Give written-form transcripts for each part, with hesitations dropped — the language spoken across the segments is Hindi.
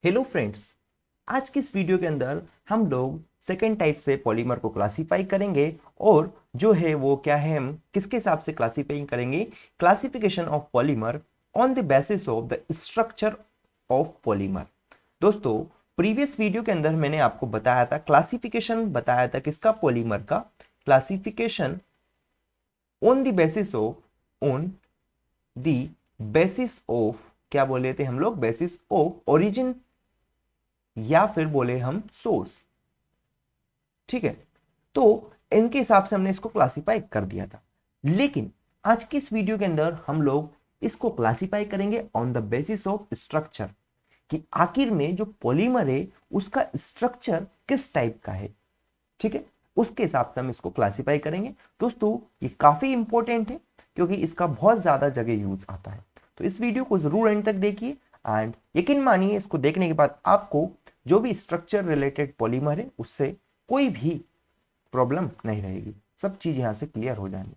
हेलो फ्रेंड्स, आज की इस वीडियो के अंदर हम लोग सेकेंड टाइप से पॉलीमर को क्लासीफाई करेंगे। और जो है वो क्या है, हम किसके हिसाब से क्लासीफाई करेंगे? Classification of polymer on the basis of the structure of polymer. दोस्तों, प्रीवियस वीडियो के अंदर मैंने आपको बताया था, क्लासिफिकेशन बताया था किसका? पॉलीमर का। Classification on the basis of क्या बोले थे हम लोग? बेसिस ऑफ ओरिजिन या फिर बोले हम सोर्स। ठीक है, तो इनके हिसाब से हमने इसको क्लासिफाई कर दिया था। लेकिन आज की इस वीडियो के अंदर हम लोग इसको क्लासिफाई करेंगे on the basis of structure, कि आखिर में जो पॉलीमर है उसका स्ट्रक्चर किस टाइप का है। ठीक है, उसके हिसाब से हम इसको क्लासिफाई करेंगे। दोस्तों, ये काफी इंपॉर्टेंट है क्योंकि इसका बहुत ज्यादा जगह यूज आता है। तो इस वीडियो को जरूर एंड तक देखिए एंड यकीन मानिए, इसको देखने के बाद आपको जो भी स्ट्रक्चर रिलेटेड पॉलीमर है उससे कोई भी प्रॉब्लम नहीं रहेगी, सब चीज यहां से क्लियर हो जाएंगी।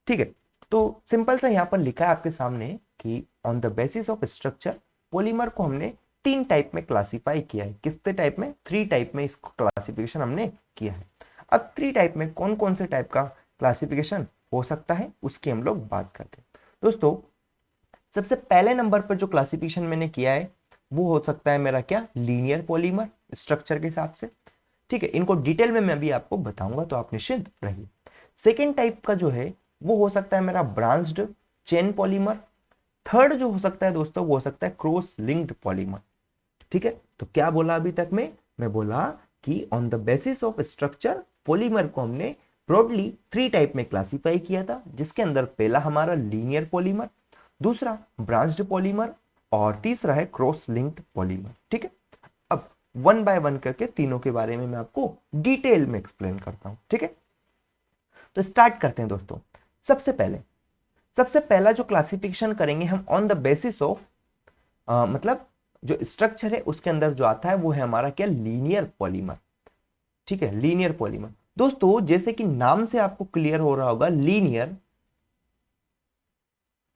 ठीक है, तो सिंपल सा यहां पर लिखा है आपके सामने कि on the basis of structure polymer को हमने 3 टाइप में क्लासिफाई किया है। कितने टाइप में? 3 टाइप में इसको क्लासिफिकेशन हमने किया है। अब 3 टाइप में कौन कौन से टाइप का क्लासिफिकेशन हो सकता है उसकी हम लोग बात करते हैं। दोस्तों, सबसे पहले नंबर पर जो क्लासिफिकेशन मैंने किया है वो हो सकता है मेरा क्या? लीनियर पॉलीमर स्ट्रक्चर के हिसाब से। ठीक है, इनको डिटेल में मैं अभी आपको बताऊंगा, तो आप निश्चिंत रहिए। सेकेंड टाइप का जो है वो हो सकता है मेरा ब्रांच्ड चेन पॉलीमर। थर्ड जो हो सकता है दोस्तों वो हो सकता है क्रॉस लिंक्ड पॉलीमर। ठीक है, तो क्या बोला अभी तक में? मैं बोला कि on the basis of structure polymer को हमने ब्रॉडली 3 टाइप में क्लासिफाई किया था, जिसके अंदर पहला हमारा लीनियर पॉलीमर, दूसरा ब्रांच्ड पॉलीमर और तीसरा है क्रॉस लिंक्ड पॉलीमर। ठीक है, अब वन बाय वन करके तीनों के बारे में मैं आपको डिटेल में एक्सप्लेन करता हूं। ठीक है, तो स्टार्ट करते हैं दोस्तों। सबसे पहला जो क्लासिफिकेशन करेंगे हम ऑन द बेसिस ऑफ मतलब जो स्ट्रक्चर है उसके अंदर जो आता है वो है हमारा क्या? Linear polymer. ठीक है, लीनियर पॉलीमर। दोस्तों, जैसे कि नाम से आपको क्लियर हो रहा होगा, लीनियर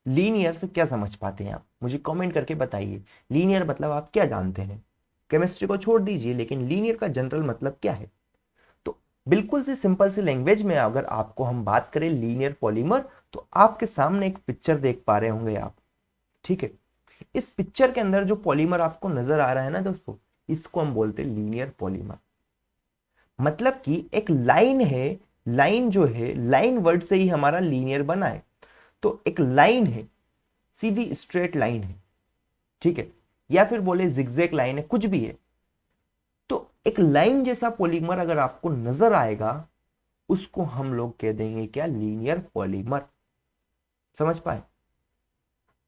लीनियर से क्या समझ पाते हैं आप? मुझे कमेंट करके बताइए। लीनियर मतलब आप क्या जानते हैं? केमिस्ट्री को छोड़ दीजिए, लेकिन लीनियर का जनरल मतलब क्या है? तो बिल्कुल सी सिंपल सी लैंग्वेज में अगर आपको हम बात करें लीनियर पॉलीमर, तो आपके सामने एक पिक्चर देख पा रहे होंगे आप। ठीक है, इस पिक्चर के अंदर जो पॉलीमर आपको नजर आ रहा है ना दोस्तों, इसको हम बोलते हैं लीनियर पॉलीमर। मतलब कि एक लाइन है, लाइन जो है, लाइन वर्ड से ही हमारा लीनियर बना है। तो एक लाइन है, सीधी स्ट्रेट लाइन है। ठीक है, या फिर बोले जिगजैग लाइन है, कुछ भी है। तो एक लाइन जैसा पॉलीमर अगर आपको नजर आएगा, उसको हम लोग कह देंगे क्या? Linear polymer. समझ पाए?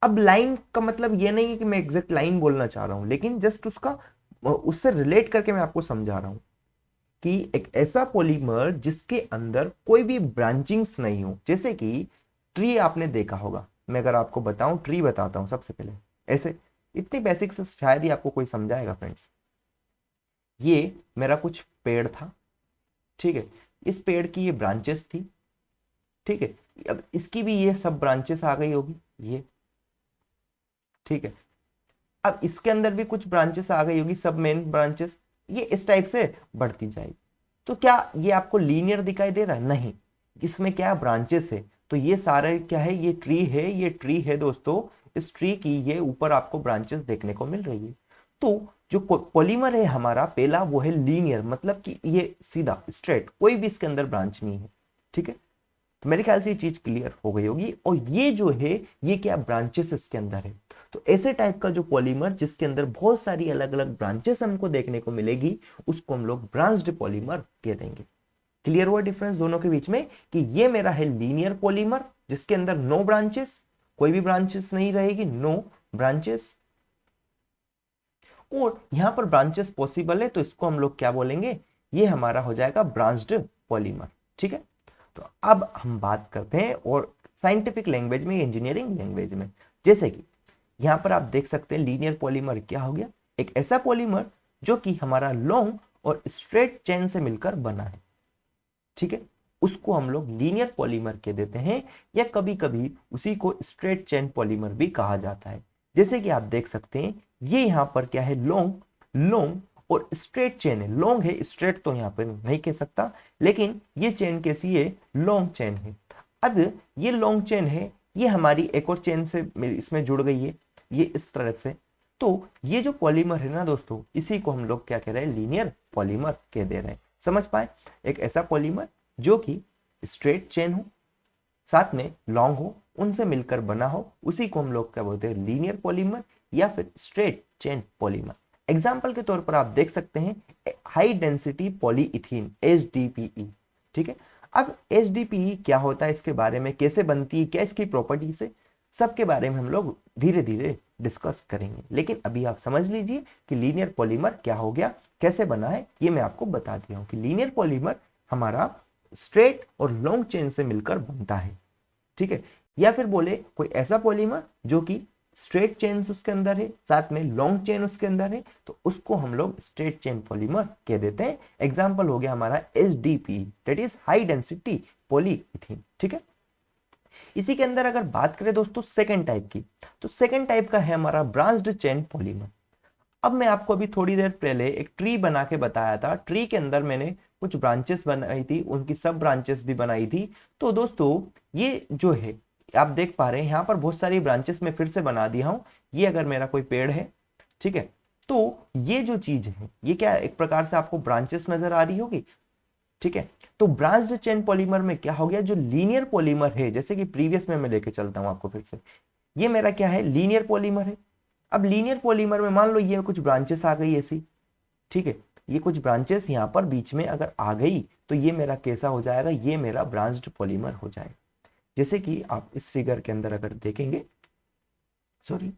अब लाइन का मतलब ये नहीं है कि मैं एग्जैक्ट लाइन बोलना चाह रहा हूं, लेकिन जस्ट उसका उससे रिलेट करके मैं आपको समझा रहा हूं कि एक ऐसा पॉलीमर जिसके अंदर कोई भी ब्रांचिंग्स नहीं हो। जैसे कि ट्री आपने देखा होगा, मैं अगर आपको बताऊं, ट्री बताता हूं सबसे पहले। ऐसे इतनी बेसिक से शायद ही आपको कोई समझाएगा फ्रेंड्स। ये मेरा कुछ पेड़ था। ठीक है, इस पेड़ की ये ब्रांचेस थी। ठीक है, अब इसकी भी ये सब ब्रांचेस आ गई होगी ये। ठीक है, अब इसके अंदर भी कुछ ब्रांचेस आ गई होगी, सब मेन ब्रांचेस। ये इस टाइप से बढ़ती जाएगी। तो क्या ये आपको लीनियर दिखाई दे रहा है? नहीं, इसमें क्या ब्रांचेस है। तो ये सारे क्या है? ये ट्री है, ये ट्री है दोस्तों। इस ट्री की ये ऊपर आपको ब्रांचेस देखने को मिल रही है। तो जो पॉलीमर है हमारा पहला, वो है लीनियर, मतलब कि ये सीधा स्ट्रेट, कोई भी इसके अंदर ब्रांच नहीं है। ठीक है, तो मेरे ख्याल से ये चीज क्लियर हो गई होगी। और ये जो है, ये क्या? ब्रांचेस इसके अंदर है। तो ऐसे टाइप का जो पॉलीमर जिसके अंदर बहुत सारी अलग अलग ब्रांचेस हमको देखने को मिलेगी, उसको हम लोग ब्रांच्ड पॉलीमर कह देंगे। क्लियर हुआ डिफरेंस दोनों के बीच में? कि ये मेरा है लीनियर पॉलीमर जिसके अंदर नो ब्रांचेस, कोई भी ब्रांचेस नहीं रहेगी, नो ब्रांचेस। और यहां पर ब्रांचेस पॉसिबल है, तो इसको हम लोग क्या बोलेंगे? ये हमारा हो जाएगा ब्रांच्ड पॉलीमर। ठीक है, तो अब हम बात करते हैं और साइंटिफिक लैंग्वेज में, इंजीनियरिंग लैंग्वेज में। जैसे कि यहां पर आप देख सकते हैं लीनियर पॉलीमर क्या हो गया? एक ऐसा पॉलीमर जो कि हमारा लॉन्ग और स्ट्रेट चेन से मिलकर बना है। ठीक है, उसको हम लोग लीनियर पॉलीमर कह देते हैं, या कभी कभी उसी को स्ट्रेट चेन पॉलीमर भी कहा जाता है। जैसे कि आप देख सकते हैं, ये यहां पर क्या है? लॉन्ग लॉन्ग और स्ट्रेट चेन है। लॉन्ग है, स्ट्रेट तो यहाँ पे नहीं कह सकता, लेकिन ये चेन कैसी है, लॉन्ग चेन है। अब ये लॉन्ग चेन है, ये हमारी एक और चेन से इसमें जुड़ गई है, ये इस तरह से। तो ये जो पॉलीमर है ना दोस्तों, इसी को हम लोग क्या कह रहे हैं, लीनियर पॉलीमर कह दे रहे हैं। समझ पाए, एक ऐसा पॉलीमर जो कि स्ट्रेट चेन हो, साथ में लॉन्ग हो, उनसे मिलकर बना हो, उसी को हम लोग क्या बोलते हैं, लीनियर पॉलीमर या फिर स्ट्रेट चेन पॉलीमर। एग्जाम्पल के तौर पर आप देख सकते हैं हाई डेंसिटी पॉलीइथीन, HDPE। ठीक है, अब HDPE क्या होता है, इसके बारे में, कैसे बनती है, क्या इसकी प्रॉपर्टीज है, सबके बारे में हम लोग धीरे धीरे डिस्कस करेंगे। लेकिन अभी आप समझ लीजिए कि लीनियर पॉलीमर क्या हो गया, कैसे बना है, ये मैं आपको बता दिया हूं कि लीनियर पॉलीमर हमारा स्ट्रेट और लॉन्ग चेन से मिलकर बनता है। ठीक है, या फिर बोले कोई ऐसा पॉलीमर जो कि स्ट्रेट चेन उसके अंदर है, साथ में लॉन्ग चेन उसके अंदर है, तो उसको हम लोग स्ट्रेट चेन पॉलीमर कह देते हैं। एग्जांपल हो गया हमारा HDPE, that is high density polyethene. ठीक है, इसी के अंदर अगर बात करें दोस्तों सेकंड टाइप की, तो सेकंड टाइप का है हमारा ब्रांच्ड चेन पॉलीमर। अब मैं आपको अभी थोड़ी देर पहले एक ट्री बना के बताया था, ट्री के अंदर मैंने कुछ ब्रांचेस बनाई थी, उनकी सब ब्रांचेस भी बनाई थी। तो दोस्तों ये जो है आप देख पा रहे हैं, यहाँ पर बहुत सारी ब्रांचेस में फिर से बना दिया हूं। ये अगर मेरा कोई पेड़ है, ठीक है, तो ये जो चीज है, ये क्या एक प्रकार से आपको ब्रांचेस नजर आ रही होगी। ठीक है, तो ब्रांच्ड चेन पॉलीमर में क्या हो गया, जो लीनियर पॉलीमर है, जैसे कि प्रीवियस में मैं लेके चलता हूं आपको फिर से, ये मेरा क्या है, लीनियर पॉलीमर है। अब लीनियर पॉलीमर में मान लो ये कुछ ब्रांचेस आ गई ऐसी, ठीक है, ये कुछ ब्रांचेस यहाँ पर बीच में अगर आ गई, तो ये मेरा कैसा हो जाएगा, ये मेरा ब्रांच्ड पॉलीमर हो जाएगा। जैसे कि आप इस फिगर के अंदर अगर देखेंगे, सॉरी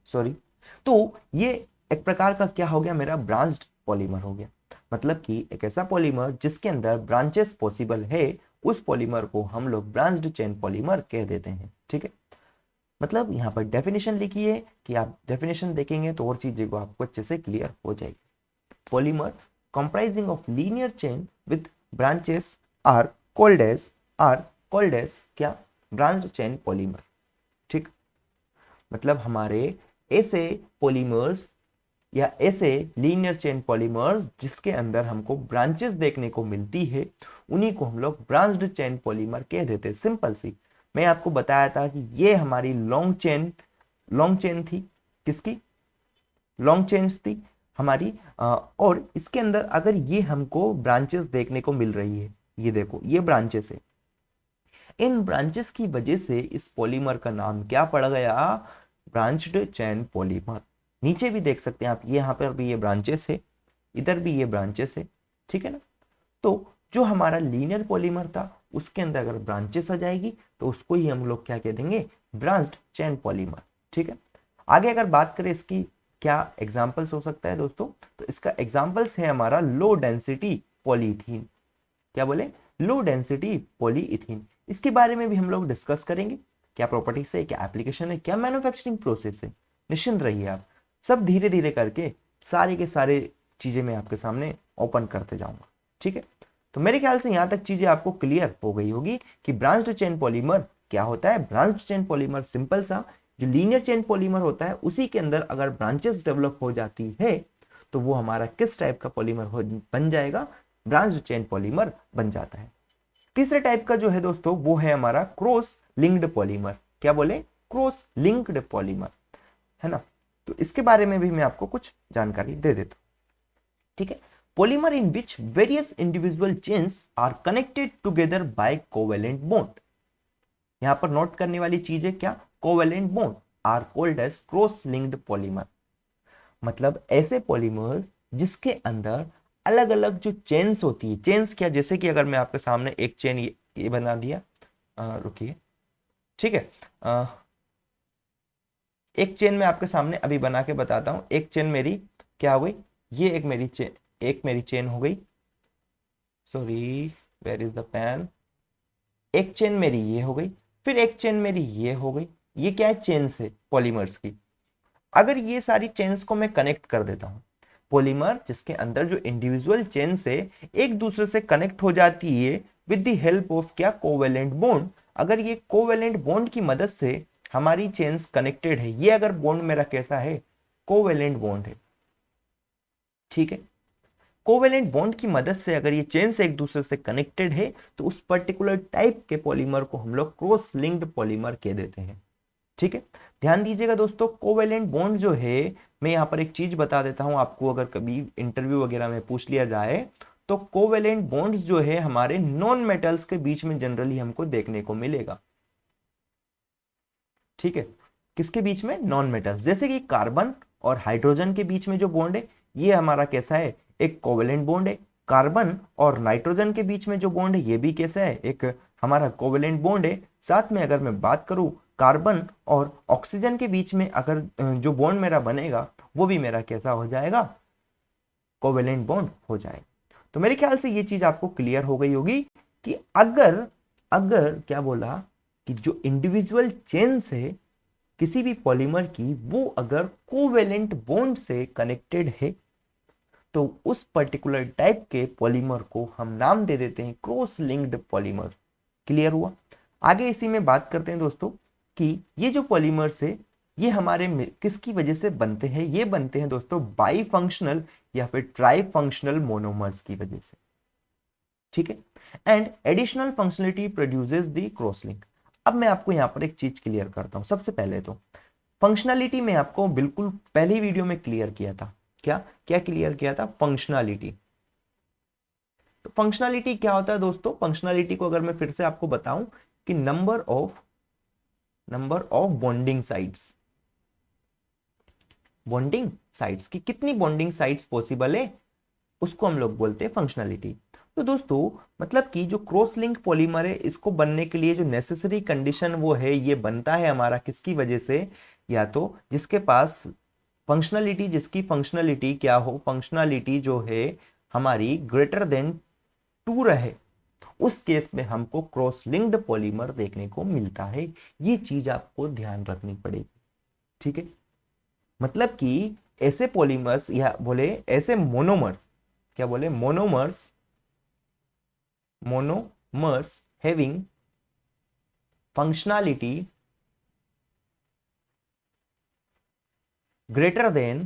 सॉरी, तो ये एक प्रकार का क्या हो गया, मेरा ब्रांच्ड पॉलीमर हो गया। मतलब कि एक ऐसा पॉलीमर जिसके अंदर ब्रांचेस पॉसिबल है, उस पॉलीमर को हम लोग ब्रांच्ड चेन पॉलीमर कह देते हैं। ठीक है, मतलब यहाँ पर डेफिनेशन लिखी है कि आप डेफिनेशन देखेंगे तो और चीजें को आपको अच्छे से क्लियर हो जाएगी। Polymer comprising of linear chain with branches are called as क्या, branched chain polymer। ठीक, मतलब हमारे ऐसे पॉलीमर्स या ऐसे लीनियर चेन पॉलीमर्स जिसके अंदर हमको ब्रांचेस देखने को मिलती है, उन्हीं को हम लोग ब्रांच्ड चेन पॉलीमर कह देते हैं। सिंपल सी, मैं आपको बताया था कि ये हमारी लॉन्ग चेन थी, किसकी, लॉन्ग चेन थी हमारी, और इसके अंदर अगर ये हमको ब्रांचेस देखने को मिल रही है, ये देखो ये ब्रांचेस है, इन ब्रांचेस की वजह से इस पॉलीमर का नाम क्या पड़ गया, ब्रांच्ड चेन पॉलीमर। नीचे भी देख सकते हैं आप, ये यहाँ पर भी ये ब्रांचेस है, इधर भी ये ब्रांचेस है। ठीक है ना, तो जो हमारा लीनियर पॉलीमर था उसके अंदर अगर ब्रांचेस आ जाएगी तो उसको ही हम लोग क्या कह देंगे, ब्रांच्ड चेन पॉलीमर। ठीक है, आगे अगर बात करें इसकी क्या एग्जाम्पल्स हो सकता है दोस्तों, तो इसका एग्जाम्पल्स है हमारा लो डेंसिटी पॉलीइथीन। क्या बोले, लो डेंसिटी पॉलीइथीन। इसके बारे में भी हम लोग डिस्कस करेंगे, क्या प्रॉपर्टीज है, क्या एप्लीकेशन है, क्या मैन्युफैक्चरिंग प्रोसेस है। निश्चिंत रहिए आप, सब धीरे धीरे करके सारे के सारे चीजें मैं आपके सामने ओपन करते जाऊंगा। ठीक है, तो मेरे ख्याल से यहां तक चीजें आपको क्लियर हो गई होगी कि ब्रांच्ड चेन पॉलीमर क्या होता है। ब्रांच्ड चेन पॉलीमर सिंपल सा, जो लीनियर चेन पॉलीमर होता है उसी के अंदर अगर ब्रांचेस डेवलप हो जाती है तो वो हमारा किस टाइप का पॉलीमर बन जाएगा, ब्रांच्ड चेन पॉलीमर बन जाता है। तीसरे टाइप का जो है दोस्तों वो है हमारा क्रॉस लिंक्ड पॉलीमर। क्या बोले, क्रॉस लिंक्ड पॉलीमर, है ना। तो इसके बारे में भी मैं आपको कुछ जानकारी दे देता हूं। ठीक है, polymer in which various individual chains are connected together by covalent bond. यहां पर नोट करने वाली चीज है क्या, covalent bond are called as cross linked polymer. मतलब ऐसे पॉलीमर्स जिसके अंदर अलग अलग जो चेन्स होती है, चेन्स क्या, जैसे कि अगर मैं आपके सामने एक चेन ये बना दिया, रुकिए, ठीक है, एक चेन मैं आपके सामने अभी बना के बताता हूं। एक चेन मेरी क्या हो गई, ये एक मेरी चेन हो गई, sorry where is the pen, एक चेन मेरी ये हो गई, फिर एक चेन मेरी ये हो गई। ये क्या है, चेन्स है पॉलीमर्स की। अगर ये सारी चेन्स को मैं कनेक्ट कर देता हूं, पॉलीमर जिसके अंदर जो इंडिविजुअल चेन्स है एक दूसरे से कनेक्ट हो जाती है विद द हेल्प ऑफ क्या, कोवेलेंट बॉन्ड। अगर ये कोवेलेंट बॉन्ड की मदद से हमारी चेन्स कनेक्टेड है, ये अगर बॉन्ड मेरा कैसा है, कोवेलेंट बॉन्ड है, ठीक है। कोवेलेंट बॉन्ड की मदद से अगर ये चेन से एक दूसरे से कनेक्टेड है तो उस पर्टिकुलर टाइप के पॉलीमर को हम लोग क्रॉस लिंक्ड पॉलीमर कह देते हैं। ठीक है, ध्यान दीजिएगा दोस्तों, कोवेलेंट बॉन्ड जो है, मैं यहाँ पर एक चीज बता देता हूं आपको, अगर कभी इंटरव्यू वगैरह में पूछ लिया जाए तो कोवेलेंट बॉन्ड्स जो है हमारे नॉन मेटल्स के बीच में जनरली हमको देखने को मिलेगा। ठीक है, किसके बीच में? नॉन मेटल्स, जैसे कि कार्बन और हाइड्रोजन के बीच में जो बॉन्ड है ये हमारा कैसा है? एक कोवेलेंट बॉन्ड है। कार्बन और नाइट्रोजन के बीच में जो बॉन्ड है ये भी कैसा है? एक हमारा कोवेलेंट बॉन्ड है। साथ में अगर मैं बात करूं कार्बन और ऑक्सीजन के बीच में अगर जो बॉन्ड मेरा बनेगा वो भी मेरा कैसा हो जाएगा? कोवेलेंट बॉन्ड हो जाएगा। तो मेरे ख्याल से ये चीज आपको क्लियर हो गई होगी कि अगर अगर क्या बोला कि जो इंडिविजुअल चेन्स है किसी भी पॉलीमर की, वो अगर कोवेलेंट बॉन्ड से कनेक्टेड है तो उस पर्टिकुलर टाइप के पॉलीमर को हम नाम दे देते हैं क्रॉस लिंक्ड पॉलीमर। क्लियर हुआ? आगे इसी में बात करते हैं दोस्तों कि ये जो पॉलीमर्स है ये हमारे किसकी वजह से बनते हैं? ये बनते हैं दोस्तों बाई फंक्शनल या फिर ट्राई फंक्शनल मोनोमर्स की वजह से। ठीक है, and additional functionality produces the cross link. अब मैं आपको यहां पर एक चीज क्लियर करता हूं। सबसे पहले तो फंक्शनलिटी में आपको बिल्कुल पहली वीडियो में क्लियर किया था। क्या क्या क्लियर किया था? फंक्शनलिटी। तो फंक्शनलिटी क्या होता है दोस्तों? फंक्शनलिटी को अगर मैं फिर से आपको बताऊं कि number of bonding sites, bonding sites की कितनी बॉन्डिंग साइट्स पॉसिबल है उसको हम लोग बोलते हैं फंक्शनलिटी। तो दोस्तों मतलब कि जो क्रॉस लिंक पॉलीमर है इसको बनने के लिए जो नेसेसरी कंडीशन वो है, ये बनता है हमारा किसकी वजह से? या तो जिसके पास फंक्शनलिटी, जिसकी फंक्शनलिटी क्या हो? फंक्शनलिटी जो है हमारी ग्रेटर देन 2 रहे, उस केस में हमको क्रॉस लिंक्ड पॉलीमर देखने को मिलता है। ये चीज आपको ध्यान रखनी पड़ेगी। ठीक है, मतलब कि ऐसे पॉलीमर्स या बोले ऐसे मोनोमर्स, क्या बोले? Monomers having functionality greater than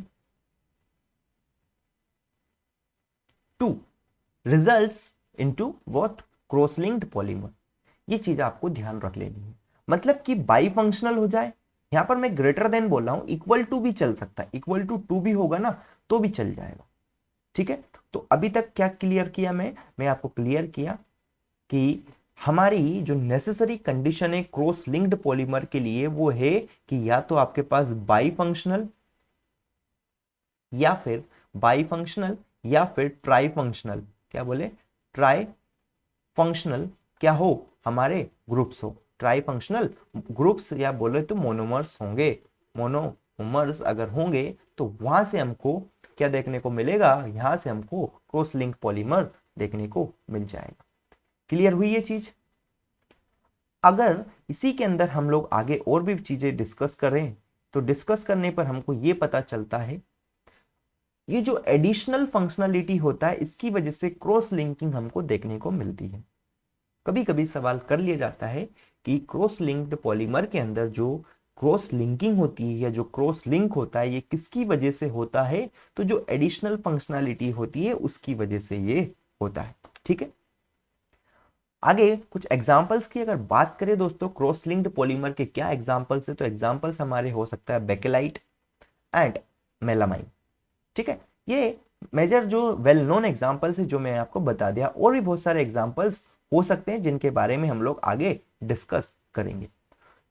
2 results into what? Cross linked polymer. ये चीज आपको ध्यान रख लेनी है। मतलब कि बाई फंक्शनल हो जाए, यहां पर मैं ग्रेटर देन बोल रहा हूं, इक्वल टू भी चल सकता है, इक्वल टू 2 भी होगा ना तो भी चल जाएगा। ठीक है, तो अभी तक क्या क्लियर किया? मैं आपको क्लियर किया कि हमारी जो नेसेसरी कंडीशन है क्रॉस लिंक्ड पॉलीमर के लिए वो है कि या तो आपके पास बाई फंक्शनल या फिर बाई फंक्शनल या फिर ट्राई फंक्शनल, क्या बोले? ट्राई फंक्शनल क्या हो? हमारे ग्रुप्स हो। ट्राई फंक्शनल ग्रुप्स या बोले तो मोनोमर्स होंगे। मोनोमर्स अगर होंगे तो वहां से हमको क्या देखने को मिलेगा? यहां से हमको क्रॉस लिंक पॉलीमर देखने को मिल जाएगा। क्लियर हुई ये चीज? अगर इसी के अंदर हम लोग आगे और भी चीजें डिस्कस करें तो डिस्कस करने पर हमको ये पता चलता है ये जो एडिशनल फंक्शनलिटी होता है इसकी वजह से क्रॉस लिंकिंग हमको देखने को मिलती है। कभी कभी सवाल कर लिया जाता है कि क्रॉस लिंक्ड पॉलीमर के अंदर जो क्रॉस लिंकिंग होती है या जो क्रॉस लिंक होता है ये किसकी वजह से होता है? तो जो एडिशनल फंक्शनलिटी होती है उसकी वजह से ये होता है। ठीक है, आगे कुछ एग्जांपल्स की अगर बात करें दोस्तों, क्रॉस लिंक्ड पॉलीमर के क्या एग्जांपल्स है? तो एग्जांपल्स हमारे हो सकता है बेकेलाइट एंड मेलामाइन। ठीक है, ये मेजर जो वेल नोन एग्जांपल्स है जो मैं आपको बता दिया। और भी बहुत सारे एग्जांपल्स हो सकते हैं जिनके बारे में हम लोग आगे डिस्कस करेंगे।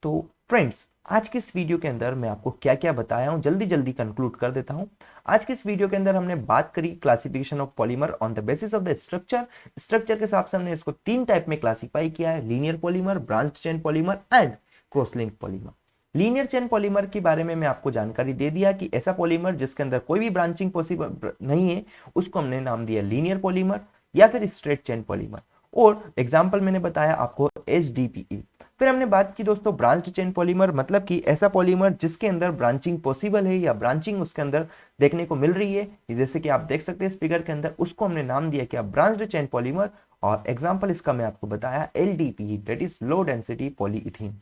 तो फ्रेंड्स आज के इस वीडियो के अंदर मैं आपको क्या क्या बताया हूं जल्दी जल्दी कंक्लूड कर देता हूं। आज के इस वीडियो के अंदर हमने बात करी classification of polymer on the basis of the structure. Structure के हिसाब से हमने इसको 3 टाइप में क्लासिफाई किया है, linear polymer, branched chain polymer and cross link polymer. Linear chain polymer के बारे में मैं आपको जानकारी दे दिया कि ऐसा पॉलीमर जिसके अंदर कोई भी ब्रांचिंग पॉसिबल नहीं है उसको हमने नाम दिया लीनियर पॉलीमर या फिर स्ट्रेट चेन पॉलीमर। और एग्जांपल मैंने बताया आपको HDPE। फिर हमने बात की दोस्तों ब्रांच्ड चेन पॉलीमर, मतलब कि ऐसा पॉलीमर जिसके अंदर ब्रांचिंग पॉसिबल है या ब्रांचिंग उसके अंदर देखने को मिल रही है, जैसे कि आप देख सकते हैं इस फिगर के अंदर, उसको हमने नाम दिया क्या? Branched chain polymer. और एग्जांपल इसका मैं आपको बताया LDPE, that is low density polyethene.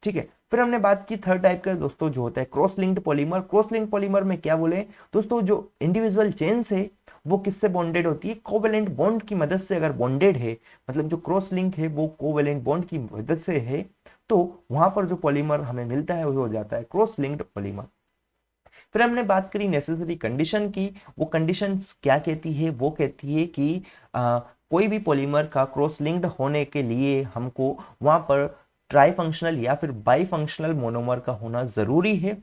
ठीक है। फिर हमने बात की थर्ड टाइप का दोस्तों जो होता है cross linked polymer. Cross linked polymer में क्या बोले दोस्तों, जो इंडिविजुअल चेन्स है वो किससे बॉन्डेड होती है, कोवेलेंट बॉन्ड की मदद से अगर बॉन्डेड है, मतलब जो क्रॉस लिंक है वो कोवेलेंट बॉन्ड की मदद से है, तो वहां पर जो पॉलीमर हमें मिलता है वो हो जाता है क्रॉस लिंक्ड पॉलीमर। फिर हमने बात करी नेसेसरी कंडीशन की। वो कंडीशन क्या कहती है, वो कहती है कि कोई भी पॉलीमर का क्रॉस लिंक्ड होने के लिए हमको वहां पर ट्राई फंक्शनल या फिर बाई फंक्शनल मोनोमर का होना जरूरी है,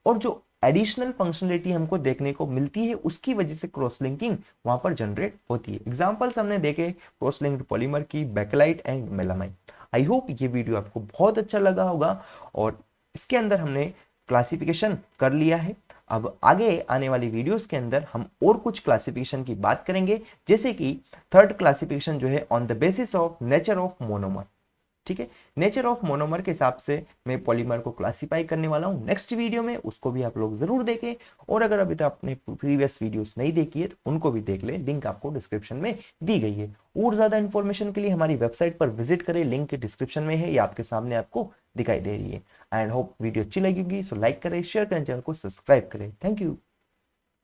और जो एडिशनल फंक्शनलिटी हमको देखने को मिलती है उसकी वजह से क्रॉस लिंकिंग वहां पर जनरेट होती है। एग्जांपल्स हमने देखे क्रॉस लिंक्ड पॉलीमर की, bakelite and melamine. I hope ये वीडियो आपको बहुत अच्छा लगा होगा, और इसके अंदर हमने क्लासिफिकेशन कर लिया है। अब आगे आने वाली वीडियोस के अंदर हम और कुछ क्लासिफिकेशन की बात करेंगे, जैसे कि थर्ड क्लासिफिकेशन जो है on the basis of nature of monomer. ठीक है, नेचर ऑफ मोनोमर के हिसाब से मैं पॉलीमर को क्लासिफाई करने वाला हूं नेक्स्ट वीडियो में, उसको भी आप लोग जरूर देखें। और अगर अभी तक आपने प्रीवियस वीडियोस नहीं देखी है तो उनको भी देख लें, लिंक आपको डिस्क्रिप्शन में दी गई है। और ज्यादा इंफॉर्मेशन के लिए हमारी वेबसाइट पर विजिट करें, लिंक डिस्क्रिप्शन में है या आपके सामने आपको दिखाई दे रही है। एंड होप वीडियो अच्छी लगी होगी, सो लाइक करें, शेयर करें, चैनल को सब्सक्राइब करें। Thank you.